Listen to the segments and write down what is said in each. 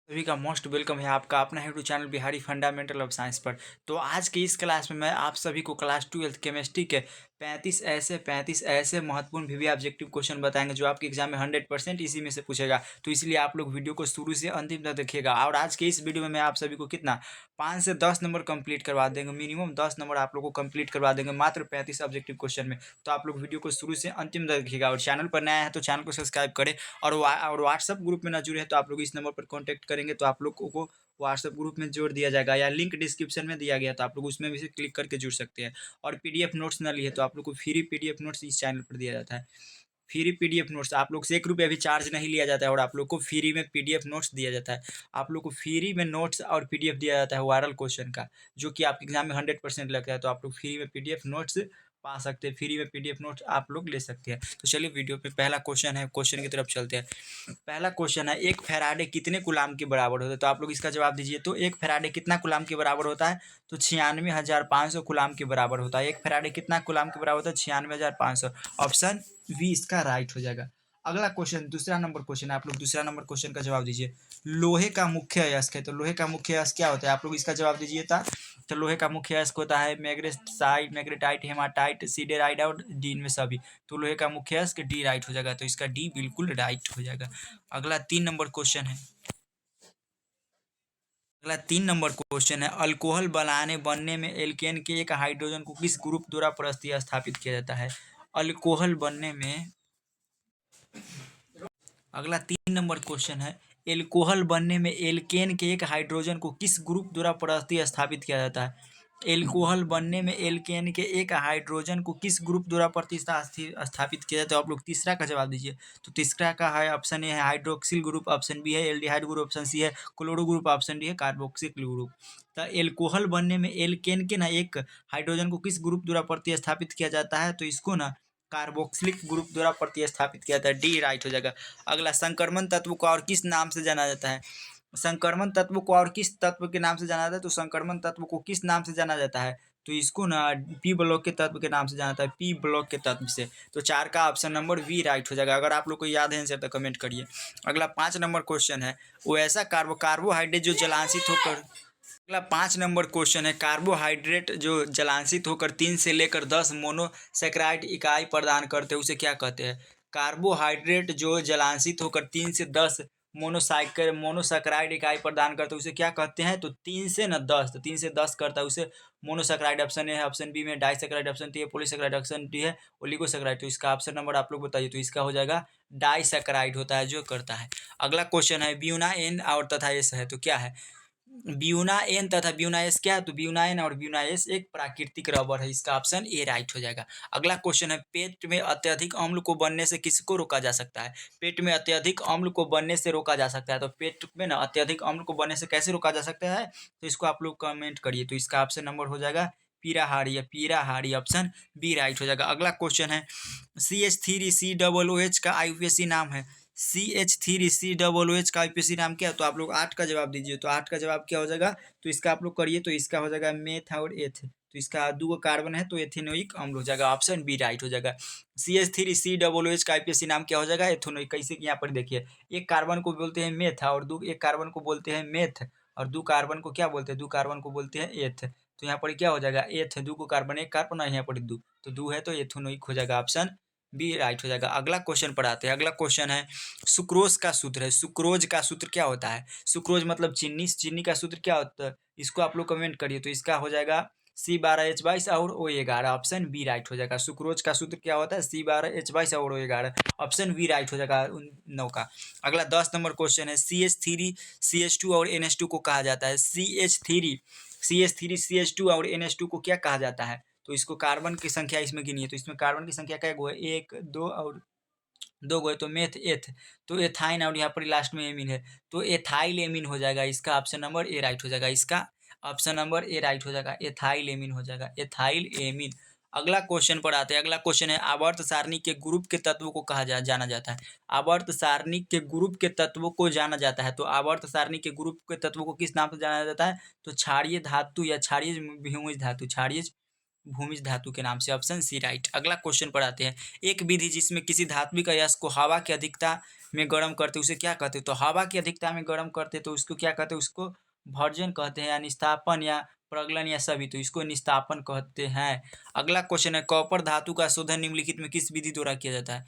सभी का most welcome है आपका अपना YouTube channel Bihari fundamental of science पर। तो आज की इस क्लास में मैं आप सभी को क्लास 12 केमिस्ट्री के 35 ऐसे महत्वपूर्ण वीवी ऑब्जेक्टिव क्वेश्चन बताएंगे जो आपके एग्जाम में 100% इसी में से पूछेगा। तो इसलिए आप लोग वीडियो को शुरू से अंतिम तक देखिएगा। और आज के इस वीडियो में मैं आप सभी को कितना 5 से 10 नंबर कंप्लीट करवा देंगे, मिनिमम 10 नंबर आप लोग को कंप्लीट करवा देंगे मात्र 35 ऑब्जेक्टिव क्वेश्चन में। तो आप लोग वीडियो को शुरू से अंतिम तक देखिएगा और चैनल पर नया है तो चैनल को सब्सक्राइब करें। और व्हाट्सअप ग्रुप में ना जुड़े हैं तो आप लोग इस नंबर पर कॉन्टैक्ट करेंगे तो आप लोग को व्हाट्सएप ग्रुप में जोड़ दिया जाएगा या लिंक डिस्क्रिप्शन में दिया गया तो आप लोग उसमें भी से क्लिक करके जुड़ सकते हैं। और पीडीएफ नोट्स ना लिए तो आप लोग को फ्री पीडीएफ नोट्स इस चैनल पर दिया जाता है। फ्री पीडीएफ नोट्स आप लोग से 1 रुपया भी चार्ज नहीं लिया जाता है और आप लोग को फ्री में पीडीएफ नोट्स दिया जाता है। आप लोग को फ्री में नोट्स और पीडीएफ दिया जाता है वायरल क्वेश्चन का, जो कि आपके एग्जाम में 100% लगता है। तो आप लोग फ्री में पीडीएफ नोट्स पा सकते हैं, फ्री में पीडीएफ नोट्स आप लोग ले सकते हैं। तो चलिए वीडियो पे पहला क्वेश्चन है, क्वेश्चन की तरफ चलते हैं। पहला क्वेश्चन है, एक फैराडे कितने कूलाम के बराबर होता है? तो आप लोग इसका जवाब दीजिए। तो एक फैराडे कितना कूलाम के बराबर होता है? तो 96,500 कूलाम के बराबर होता है। एक फैराडे कितना कूलाम के बराबर होता है? 96,500। ऑप्शन बी इसका राइट हो जाएगा। अगला क्वेश्चन दूसरा नंबर क्वेश्चन है, आप लोग दूसरा नंबर क्वेश्चन का जवाब दीजिए। लोहे का मुख्य अयस्क है, तो लोहे का मुख्य अयस्क क्या होता है? आप लोग इसका जवाब दीजिए था। तो लोहे का मुख्य अयस्क होता है मैग्नेसाइट, मैग्नेटाइट, हेमाटाइट, सिडेराइट और डी इनमें सभी। तो लोहे का मुख्य अयस्क डी राइट हो जाएगा, तो इसका डी बिल्कुल राइट हो जाएगा। अगला 3 नंबर क्वेश्चन है। अगला 3 नंबर क्वेश्चन है, अल्कोहल बनने में एल्केन के एक हाइड्रोजन को किस ग्रुप द्वारा प्रतिस्थापित किया जाता है? अल्कोहल बनने में अगला 3 नंबर क्वेश्चन है, एल्कोहल बनने में एल्केन के एक हाइड्रोजन को किस ग्रुप द्वारा प्रतिस्थापित किया जाता है? एल्कोहल बनने में एल्केन के एक हाइड्रोजन को किस ग्रुप द्वारा प्रतिस्थापित किया जाता है? आप लोग तीसरा का जवाब दीजिए। तो तीसरा का है ऑप्शन ए है हाइड्रोक्सिल ग्रुप, ऑप्शन बी है एल्डिहाइड ग्रुप, ऑप्शन सी है क्लोरो ग्रुप, ऑप्शन डी है कार्बोक्सिल ग्रुप। तो एल्कोहल बनने में एल्केन के ना एक हाइड्रोजन को किस ग्रुप द्वारा प्रतिस्थापित किया जाता है? तो इसको ना कार्बोक्सिलिक ग्रुप द्वारा प्रतिस्थापित किया जाता है, डी राइट हो जाएगा। अगला, संक्रमण तत्व को और किस नाम से जाना जाता है? संक्रमण तत्व को और किस तत्व के नाम से जाना जाता है? तो संक्रमण तत्व को किस नाम से जाना जाता है? तो इसको ना पी ब्लॉक के तत्व के नाम से जाना जाता है, पी ब्लॉक के तत्व से। तो 4 का ऑप्शन नंबर वी राइट हो जाएगा। अगर आप लोग को याद है आंसर तो कमेंट करिए। अगला 5 नंबर क्वेश्चन है, वो ऐसा कार्बोहाइड्रेट जो जलांशित होकर अगला 5 नंबर क्वेश्चन है, कार्बोहाइड्रेट जो जलांशित होकर 3 से लेकर 10 मोनोसेक्राइड इकाई प्रदान करते हैं उसे क्या कहते हैं? कार्बोहाइड्रेट जो जलांशित होकर 3 से 10 मोनोसेक्राइड इकाई प्रदान करते हैं उसे क्या कहते हैं? तो 3 से 10, तो 3 से 10 करता है उसे मोनोसेक्राइड। ऑप्शन ए है, ऑप्शन बी में डाइसेक्राइड, ऑप्शन टी है पॉलीसेक्राइड, ऑप्शन डी है ओलिगोसेक्राइड। तो इसका ऑप्शन नंबर आप लोग बताइए। तो इसका हो जाएगा डाइसेक्राइड होता है जो करता है। अगला क्वेश्चन है, ब्यूना एन और तथा एस है तो क्या है? ब्यूना एन तथा ब्यूना एस क्या है? तो ब्यूना एन और ब्यूना एस एक प्राकृतिक रबर है, इसका ऑप्शन ए राइट हो जाएगा। अगला क्वेश्चन है, पेट में अत्यधिक अम्ल को बनने से किसको रोका जा सकता है? पेट में अत्यधिक अम्ल को बनने से रोका जा सकता है। तो पेट में ना अत्यधिक अम्ल को बनने से कैसे रोका जा सकता है? तो इसको आप लोग कमेंट करिए। तो इसका ऑप्शन नंबर हो जाएगा पीराहारी या पीराहारी, ऑप्शन बी राइट हो जाएगा। अगला क्वेश्चन है, CH3COOH का आईयूपीएसी नाम है। CH3COOH का आईयूपीएसी नाम क्या है? तो आप लोग 8 का जवाब दीजिए। तो 8 का जवाब क्या हो जाएगा? तो इसका आप लोग करिए। तो इसका हो जाएगा मेथ और एथ। तो इसका 2 कार्बन है तो एथेनोइक अम्ल हो जाएगा, ऑप्शन बी राइट हो जाएगा। CH3COOH का आईयूपीएसी नाम क्या हो जाएगा? एथेनोइक। कैसे कि यहाँ पर देखिए, एक कार्बन को बोलते हैं मेथ और एक कार्बन को बोलते हैं मेथ और 2 कार्बन को क्या बोलते हैं? 2 कार्बन को बोलते हैं एथ। तो यहाँ पर क्या हो जाएगा? एथ, 2 को कार्बन, एक कार्बन और यहाँ पर 2, तो 2 है तो एथेनोइक हो जाएगा, ऑप्शन बी राइट हो जाएगा। अगला क्वेश्चन पर आते हैं। अगला क्वेश्चन है, सुक्रोज का सूत्र है। सुक्रोज का सूत्र क्या होता है? सुक्रोज मतलब चीनी, चीनी का सूत्र क्या होता है? इसको आप लोग कमेंट करिए। तो इसका हो जाएगा C12H22 और O11, ऑप्शन बी राइट हो जाएगा। सुक्रोज का सूत्र क्या होता है? C12H22 और O11, ऑप्शन बी राइट हो जाएगा 9 का। अगला 10 नंबर क्वेश्चन है, CH3CH2 और NH2 को कहा जाता है। CH3CH2 और NH2 को क्या कहा जाता है? तो इसको कार्बन की संख्या इसमें गिनिए। तो इसमें कार्बन की संख्या क्या गो है? 1 2 और 2 गो है तो मेथ एथ। तो एथाइन और यहाँ पर लास्ट में एमीन है तो एथाइल एमीन हो जाएगा। इसका ऑप्शन नंबर ए राइट हो जाएगा। इसका ऑप्शन नंबर ए राइट हो जाएगा, एथाइल एमीन हो जाएगा, एथाइल एमीन। अगला क्वेश्चन पर आते हैं। अगला क्वेश्चन है, आवर्त सारणी के ग्रुप के तत्वों को जाना जाता है। आवर्त सारणी के ग्रुप के तत्वों को जाना जाता है। तो आवर्त सारणी के ग्रुप के तत्वों को किस नाम से जाना जाता है? तो क्षारीय धातु या क्षारीय भूमिज धातु, क्षारीय भूमिज धातु के नाम से, ऑप्शन सी राइट। अगला क्वेश्चन पर आते हैं, एक विधि जिसमें किसी धात्विक अयस्क को हवा की अधिकता में गर्म करते उसे क्या कहते हैं? तो हवा की अधिकता में गर्म करते तो उसको क्या कहते हैं? उसको भर्जन कहते हैं या निस्तापन या प्रगलन या सभी, तो इसको निस्तापन कहते हैं। अगला क्वेश्चन है, कॉपर धातु का शोधन निम्नलिखित में किस विधि द्वारा किया जाता है?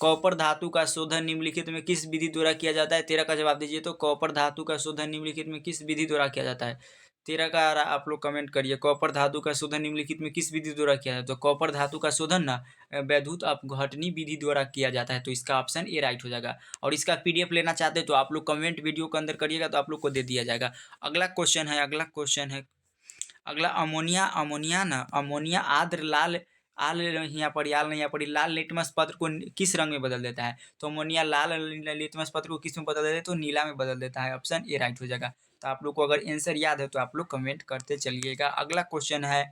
कॉपर धातु का शोधन निम्नलिखित में किस विधि द्वारा किया जाता है? 13 का जवाब दीजिए। तो कॉपर धातु का शोधन निम्नलिखित में किस विधि द्वारा किया जाता है? 13 का आप लोग कमेंट करिए, कॉपर धातु का शोधन निम्नलिखित में किस विधि द्वारा किया जाता है? तो कॉपर धातु का शोधन ना वैद्युत अपघटनी विधि द्वारा किया जाता है, तो इसका ऑप्शन ए राइट हो जाएगा। और इसका पीडीएफ लेना चाहते हैं तो आप लोग कमेंट वीडियो के अंदर करिएगा तो आप लोग को दे दिया जाएगा। अगला अमोनिया अमोनिया ना अमोनिया आर्द्र लाल आल यहाँ पर याल नहीं यहाँ पर लाल लिटमस पत्र को किस रंग में बदल देता है? तो अमोनिया लाल लिटमस पत्र को किस में बदल देता है? तो नीला में बदल देता है। ऑप्शन ए राइट हो जाएगा। तो आप लोग को अगर आंसर याद है तो आप लोग कमेंट करते चलिएगा। अगला क्वेश्चन है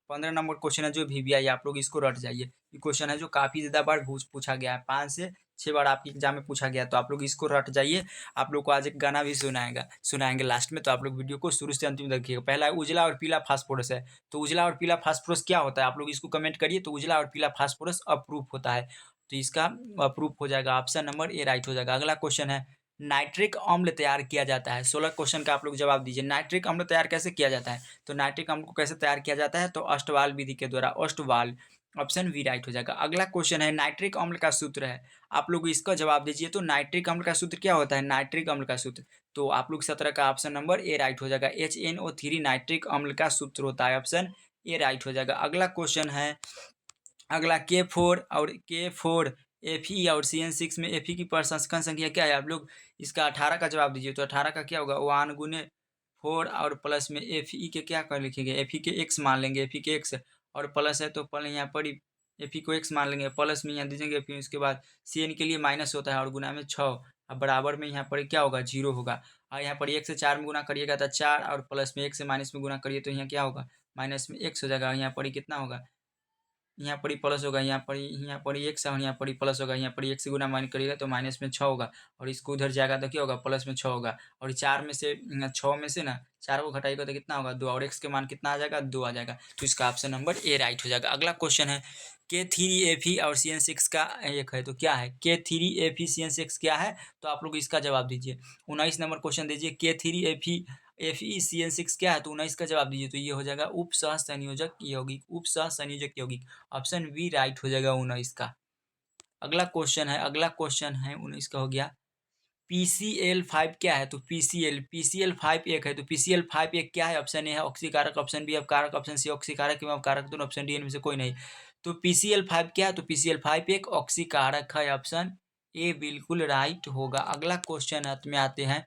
15 नंबर क्वेश्चन है जो वीवीआई, आप लोग इसको रट जाइए। ये क्वेश्चन है जो काफी ज्यादा बार पूछा गया है, 5 से 6 बार आपके एग्जाम में पूछा गया, तो आप लोग इसको रट जाइए। आप लोग को आज एक गाना भी सुनाएंगे लास्ट में, तो आप लोग वीडियो को शुरू से अंतिम तक देखिएगा। पहला है उजला और पीला फास्फोरस है, तो उजला और पीला फास्फोरस क्या होता है? आप लोग इसको कमेंट करिए। तो उजला और पीला फास्फोरस अप्रूफ होता है, तो इसका अप्रूफ हो जाएगा। ऑप्शन नंबर ए राइट हो जाएगा। अगला क्वेश्चन है, नाइट्रिक अम्ल तैयार किया जाता है। 16 क्वेश्चन का आप लोग जवाब दीजिए। नाइट्रिक अम्ल तैयार कैसे किया जाता है? तो नाइट्रिक अम्ल को कैसे तैयार किया जाता है? तो अष्टवाल विधि के द्वारा, अष्टवाल। ऑप्शन बी राइट हो जाएगा। अगला क्वेश्चन है, नाइट्रिक अम्ल का सूत्र है, आप लोग इसका जवाब दीजिए। तो नाइट्रिक अम्ल का सूत्र क्या होता है? नाइट्रिक अम्ल का सूत्र, तो आप लोग 17 का ऑप्शन नंबर ए राइट हो जाएगा। HNO3 नाइट्रिक अम्ल का सूत्र होता है। ऑप्शन ए राइट हो जाएगा। अगला क्वेश्चन है, अगला K4 Fe और CN6 में Fe की प्रसंस्करण संख्या क्या है? आप लोग इसका 18 का जवाब दीजिए। तो 18 का क्या होगा? 1 गुने 4 और प्लस में Fe के क्या कर लिखेंगे? Fe के x मान लेंगे, Fe के x, और प्लस है तो पहले यहाँ पर ही Fe को x मान लेंगे, प्लस में यहाँ दीजिएंगे, फिर उसके बाद CN के लिए माइनस होता है और गुना में 6, अब बराबर में यहाँ पर क्या होगा? 0 होगा। और यहाँ पर 1 से 4 में गुना करिएगा तो 4, और प्लस में 1 से माइनस में गुना करिए तो यहाँ क्या होगा? माइनस में x हो जाएगा। यहाँ पर कितना होगा? यहाँ पर ही प्लस होगा, यहाँ पर ही x और यहाँ पर ही प्लस होगा। यहाँ पर ही 1 से गुना माइनस करिएगा तो माइनस में 6 होगा, और इसको उधर जाएगा तो क्या होगा? प्लस में 6 होगा। और 4 में से 6 में से ना 4 को घटाइएगा तो कितना होगा? 2, और x के मान कितना आ जाएगा? 2 आ जाएगा। तो इसका ऑप्शन नंबर ए राइट हो जाएगा। अगला क्वेश्चन है, K3Fe और CN6 का एक है, तो क्या है? K3Fe CN6 क्या है? तो आप लोग इसका जवाब दीजिए। 19 नंबर क्वेश्चन दीजिए, K3Fe क्या है? तो 19 का जवाब दीजिए। तो ये हो जाएगा उप सह संयोजक यौगिक, उप सह संयोजक यौगिक। ऑप्शन बी राइट हो जाएगा 19 का। अगला क्वेश्चन है 19 का हो गया, PCl5 क्या है? तो PCl5 एक है, तो PCl5 एक क्या है? ऑप्शन ए है ऑक्सीकारक, ऑप्शन बी अपकारक, ऑप्शन सी ऑक्सीकारक एवं अपकारक दोनों, ऑप्शन डी इनमें से कोई नहीं। तो PCl5 क्या है? तो PCl5 एक ऑक्सीकारक है। ऑप्शन ए बिल्कुल राइट होगा। अगला क्वेश्चन में आते हैं,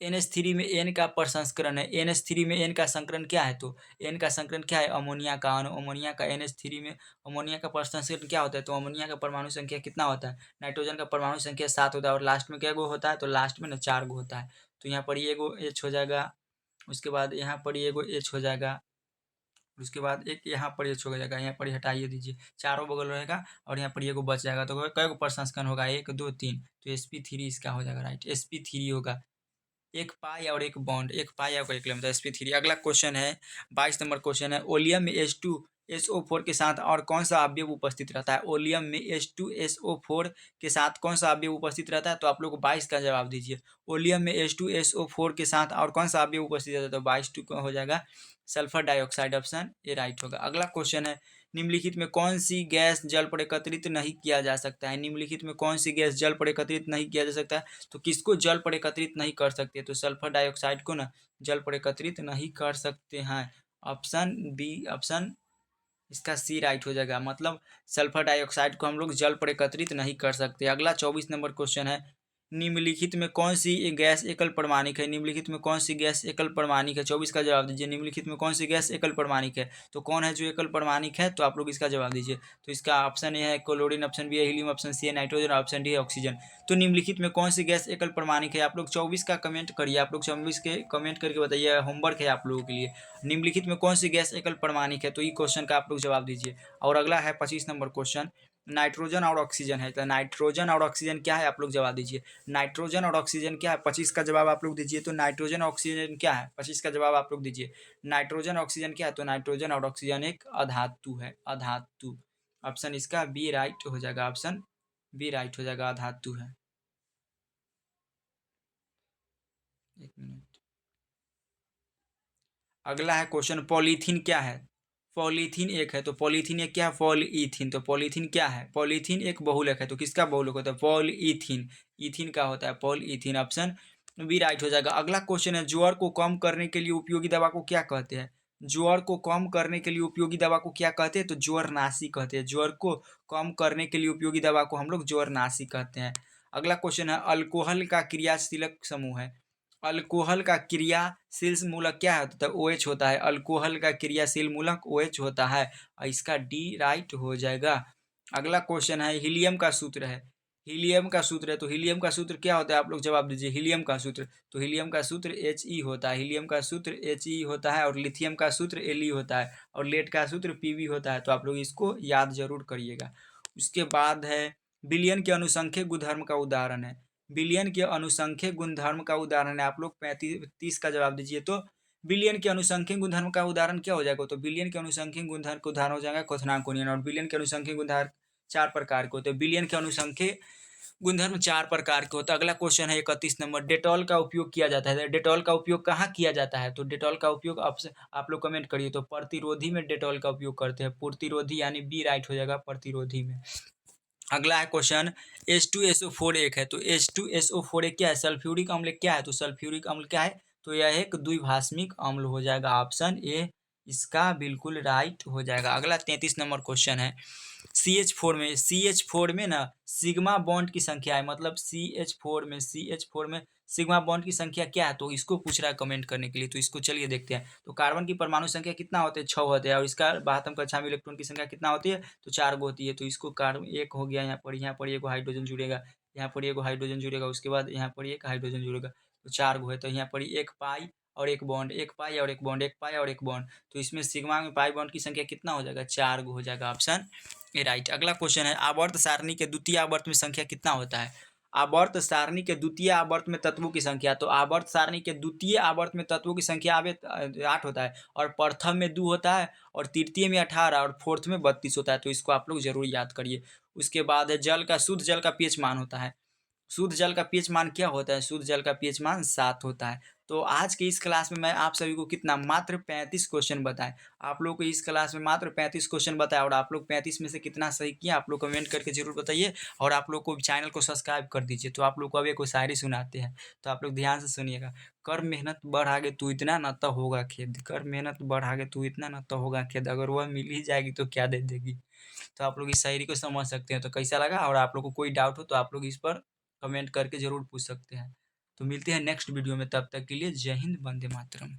NH3 में N का प्रसंस्करण है। NH3 में N का संकरण क्या है? तो N का संकरण क्या है? अमोनिया का। अमोनिया का NH3 में अमोनिया का प्रसंस्करण क्या होता है? तो अमोनिया का परमाणु संख्या कितना होता है? नाइट्रोजन का परमाणु संख्या 7 होता है, और लास्ट में क्या गो होता है? तो लास्ट में ना 4 गो होता है। तो यहाँ पर ये एगो H हो जाएगा, उसके बाद यहाँ पर ये एगो H हो जाएगा, उसके बाद एक यहाँ पर H हो जाएगा, यहाँ पर हटाइए दीजिए, चारों बगल रहेगा, और यहाँ पर ये गो बच जाएगा। तो कई गो प्रसंस्करण होगा? 1 2 3, तो sp3 इसका हो जाएगा राइट, sp3 होगा। एक पाई और एक बॉन्ड, एक पाई और एक किलोमीटर sp3। अगला क्वेश्चन है 22 नंबर क्वेश्चन है, ओलियम में H2SO4 के साथ और कौन सा अवयव उपस्थित रहता है? ओलियम में H2SO4 के साथ कौन सा अवयव उपस्थित रहता है? तो आप लोग 22 का जवाब दीजिए। ओलियम में H2SO4 के साथ और कौन सा अवयव उपस्थित रहता है? तो 22 का हो जाएगा sulphur dioxide. Option A right होगा। अगला क्वेश्चन है, निम्नलिखित में कौन सी गैस जल पर एकत्रित नहीं किया जा सकता है? निम्नलिखित में कौन सी गैस जल पर एकत्रित नहीं किया जा सकता है? तो किसको जल पर एकत्रित नहीं कर सकते? तो सल्फर डाइऑक्साइड को ना जल पर एकत्रित नहीं कर सकते हैं। ऑप्शन बी, ऑप्शन इसका सी राइट हो जाएगा। मतलब सल्फर डाइऑक्साइड को हम लोग जल पर एकत्रित नहीं कर सकते। अगला 24 नंबर क्वेश्चन है, निम्नलिखित में कौन सी गैस एकल परमाणिक है? निम्नलिखित में कौन सी गैस एकल परमाणिक है? 24 का जवाब दीजिए। निम्नलिखित में कौन सी गैस एकल परमाणिक है? तो कौन है जो एकल परमाणिक है? तो आप लोग इसका जवाब दीजिए। तो इसका ऑप्शन ए है क्लोरीन, ऑप्शन बी है हीलियम, ऑप्शन सी है नाइट्रोजन, ऑप्शन डी है ऑक्सीजन। तो निम्नलिखित में कौन सी गैस एकल परमाणिक है? आप लोग 24 का कमेंट करिए, आप लोग 24 के कमेंट करके बताइए, होमवर्क है आप लोगों के लिए। निम्नलिखित में कौन सी गैस एकल परमाणिक है? तो ये क्वेश्चन का आप लोग जवाब दीजिए। और अगला है 25 नंबर क्वेश्चन, नाइट्रोजन और ऑक्सीजन है। तो नाइट्रोजन और ऑक्सीजन क्या है? आप लोग जवाब दीजिए। नाइट्रोजन और ऑक्सीजन क्या है? 25 का जवाब आप लोग दीजिए। तो नाइट्रोजन ऑक्सीजन क्या है? 25 का जवाब आप लोग दीजिए। नाइट्रोजन ऑक्सीजन क्या है? तो नाइट्रोजन और ऑक्सीजन एक अधातु है, अधातु। ऑप्शन इसका बी राइट हो जाएगा, ऑप्शन बी राइट हो जाएगा, अधातु है। एक मिनट। अगला है क्वेश्चन, पॉलीथीन क्या है? पॉलीथीन एक है, तो पॉलीथीन एक क्या है? पॉलीथीन। तो पॉलीथीन क्या है? पॉलीथीन एक बहुलक है, तो किसका बहुलक होता है? पॉलीथीन। ईथीन का होता है पॉलीथीन। ऑप्शन बी राइट हो जाएगा। अगला क्वेश्चन है, ज्वर को कम करने के लिए उपयोगी दवा को क्या कहते हैं? ज्वर को कम करने के लिए उपयोगी दवा को क्या कहते हैं? तो ज्वरनाशी कहते हैं। ज्वर को कम करने के लिए उपयोगी दवा को हम लोग ज्वरनाशी कहते हैं। अगला क्वेश्चन है, अल्कोहल का क्रियाशीलक समूह है। अल्कोहल का क्रियाशील मूलक क्या है? तो OH होता है। अल्कोहल का क्रियाशील मूलक OH होता है, और इसका डी राइट हो जाएगा। अगला क्वेश्चन है, हीलियम का सूत्र है। हीलियम का सूत्र है, तो हीलियम का सूत्र क्या होता है? आप लोग जवाब दीजिए। हीलियम का सूत्र, तो हीलियम का सूत्र He होता है। हीलियम का सूत्र He होता है, और लिथियम का सूत्र Li होता है, और लेड का सूत्र Pb होता है। तो आप लोग इसको याद जरूर करिएगा। उसके बाद है, विलयन के अनुसंख्यक गुणधर्म का उदाहरण है। विलयन के अनुसंख्यक गुणधर्म का उदाहरण है। आप लोग 35 का जवाब दीजिए। तो विलयन के अनुसंख्यक गुणधर्म का उदाहरण क्या हो जाएगा? तो विलयन के अनुसंख्यक गुणधर्म का उदाहरण हो जाएगा क्वथनांक गुणन। और विलयन के अनुसंख्यक गुणधर्म 4 प्रकार के होते हैं। विलयन के अनुसंख्यक गुणधर्म 4 प्रकार के होता है। अगला क्वेश्चन है 31 नंबर, डेटॉल का उपयोग किया जाता है। डेटॉल का उपयोग कहाँ किया जाता है? तो डेटॉल का उपयोग आप लोग कमेंट करिए। तो प्रतिरोधी में डेटॉल का उपयोग करते हैं। प्रतिरोधी यानी बी राइट हो जाएगा, प्रतिरोधी में। अगला है क्वेश्चन, H2SO4 एक है, तो H2SO4 एक क्या है? सल्फ्यूरिक अम्ल क्या है? तो सल्फ्यूरिक अम्ल क्या है? तो यह एक द्विभाषमिक अम्ल हो जाएगा। ऑप्शन ए इसका बिल्कुल राइट हो जाएगा। अगला 33 नंबर क्वेश्चन है, CH4 में ना सिग्मा बॉन्ड की संख्या है। मतलब CH4 में सिग्मा बॉन्ड की संख्या क्या है? तो इसको पूछ रहा है कमेंट करने के लिए। तो इसको चलिए देखते हैं। तो कार्बन की परमाणु संख्या कितना होते हैं? 6 होते हैं। और इसका 72 कक्षा में इलेक्ट्रॉन की संख्या कितना होती है? तो 4 गो होती है। तो इसको कार्बन एक हो गया, यहाँ पर एक हाइड्रोजन जुड़ेगा, यहाँ पर एक हाइड्रोजन जुड़ेगा, उसके बाद यहाँ पर एक हाइड्रोजन जुड़ेगा। तो 4 गो है। तो यहाँ पर एक पाई और एक बॉन्ड, एक पाई और एक बॉन्ड, एक पाई और एक बॉन्ड। तो इसमें सिग्मा में पाई बॉन्ड की संख्या कितना हो जाएगा? 4 गो हो जाएगा। Option A right. अगला क्वेश्चन है, आवर्त सारणी के द्वितीय आवर्त में संख्या कितना होता है? आवर्त सारणी के द्वितीय आवर्त में तत्वों की संख्या, तो आवर्त सारणी के द्वितीय आवर्त में तत्वों की संख्या 8 होता है, और प्रथम में 2 होता है, और तृतीय में 18, और फोर्थ में 32 होता है। तो इसको आप लोग जरूर याद करिए। उसके बाद है, शुद्ध जल का पीएच मान होता है। शुद्ध जल का पीएच मान क्या होता है? शुद्ध जल का पीएच मान 7 होता है। तो आज के इस क्लास में मैं आप सभी को कितना, मात्र 35 क्वेश्चन बताए। आप लोग को इस क्लास में मात्र 35 क्वेश्चन बताया, और आप लोग 35 में से कितना सही किया आप लोग कमेंट करके जरूर बताइए। और आप लोग को चैनल को सब्सक्राइब कर दीजिए। तो आप लोग को अब एक शायरी सुनाते हैं, तो आप लोग ध्यान से सुनिएगा। कर मेहनत बढ़ागे तू इतना, न तो होगा खेद। कर मेहनत बढ़ागे तू इतना, न तो होगा खेद। अगर वह मिल ही जाएगी तो क्या दे देगी। तो आप लोग इस शायरी को समझ सकते हैं। तो कैसा लगा? और आप लोग को कोई डाउट हो तो आप लोग इस पर कमेंट करके जरूर पूछ सकते हैं। तो मिलते हैं नेक्स्ट वीडियो में, तब तक के लिए जय हिंद, वंदे मातरम।